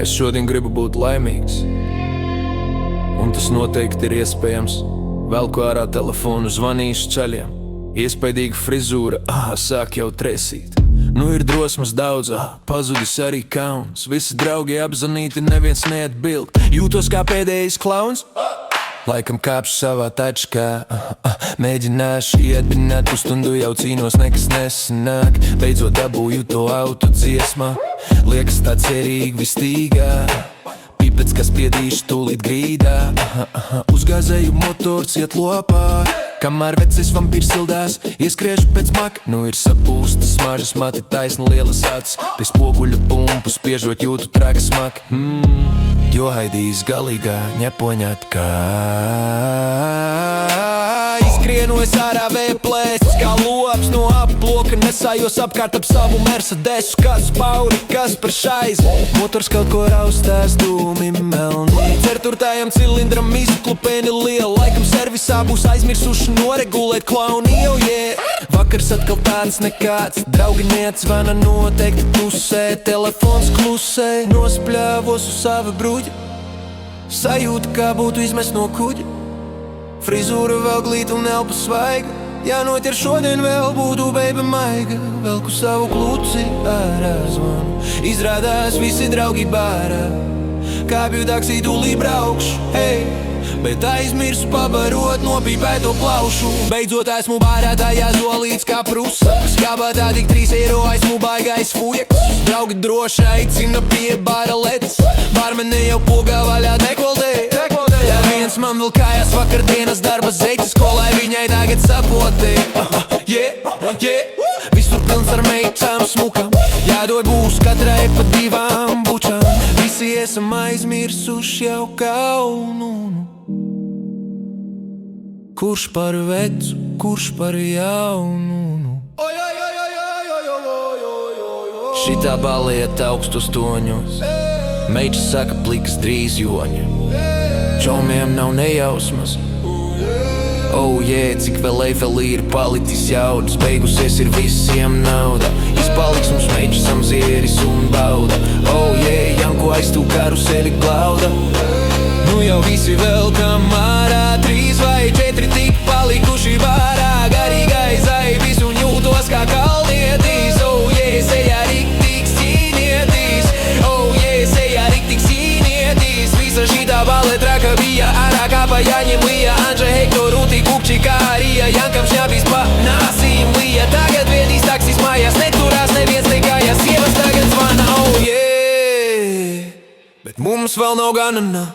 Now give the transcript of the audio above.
Es šodien gribu būt laimīgs, un tas noteikti ir iespējams. Velku ārā telefonu, zvanīšu ceļiem. Iespaidīga frizūra, sāk jau tresīt. Nu ir drosmas daudz, pazudis arī kauns. Visi draugi apzvanīti, neviens neatbild. Jūtos kā pēdējais klauns. Laikam kāpšu savā tačkā, mēģināšu iedibināt pusstundu, jau cīnos, nekas nesanāk. Beidzot dabūju to auto dziesmā, liekas tā cerīgi vistīgā. Pipets, kas piedīšu tūlīt grīdā, uzgāzēju motors iet lopā. Kamēr vecis vampīrs sildās, ieskriešu pēc maka. Nu ir sapūstas smaržas mati, taisna lielas acis. Pie spoguļa pumpu spiežot jūtu traka smaka. Jo haidīs galīgā ņepoņat kā. Izskrienu es ārā vēja plēsis, kā lops no aploka. Nesājos apkārt ap savu Mercedesu, kas pauri, kas par šaizi. Motors kaut ko raustās, dūmi melni. Certurtājam cilindram izklupēni liela. Laikam servisā būs aizmirsuši noregulēt klauni, jau Vakars atkal tāds nekāds, draugi neatzvana, noteikti tusē. Telefons klusē, nospļāvos uz sava bruģa. Sajūta, kā būtu izmest no kuģa. Frizūra vēl glīta un elpa svaiga. Jānoķer šodien vēl būtu beiba maiga. Velku savu kluci ārā zvanu. Izrādās visi draugi bārā. Kāpju taksī tūlī braukšu, hei. Bet aizmirsu pabarot nopīpēto plaušu. Beidzot esmu bārā tajā zolīts kā prusa. Skabatā tik 3 eiro esmu baigais fujeks. Draugi droši aicina pie bāra letes. Barmene jau pogā vaļā dekoltē. Ja viens man vēl kājās vakardienas darba zeitis, ko lai viņai tagad sapotē. Visur pilns ar meitām smukām. Jādod būs katrai pa 2 bučām. Visi esam aizmirsuši jau kaunu. Kurš par vecu, kurš par jaunu. Šitā baliet augstus toņos. Meiča saka plikas drīz joņa. Čomiem nav nejausmas. Cik vēl Eifelī ir palicis jaudas. Beigusies ir visiem nauda. Izpaliks mums meiča samzieris un bauda. Janku aiztū karuseli glauda. Nu jau visi vēl kam ārā. 3 vai 4 tik palikuši bārā. Garīgais aivis un jūtos kā kalnietis. Sejā riktīgs cīnietis. Sejā riktīgs cīnietis. Visa šitā balē traka bija. Ārā kāpa jāņem lija. Anža, Hektor, Uti, Kupči, kā Arija. Jankam šņabīs pa nāsīm lija. Tagad viedīs taksis mājās. Neturās neviens nekājās. Sievas tagad zvana, Bet mums vēl nav gana.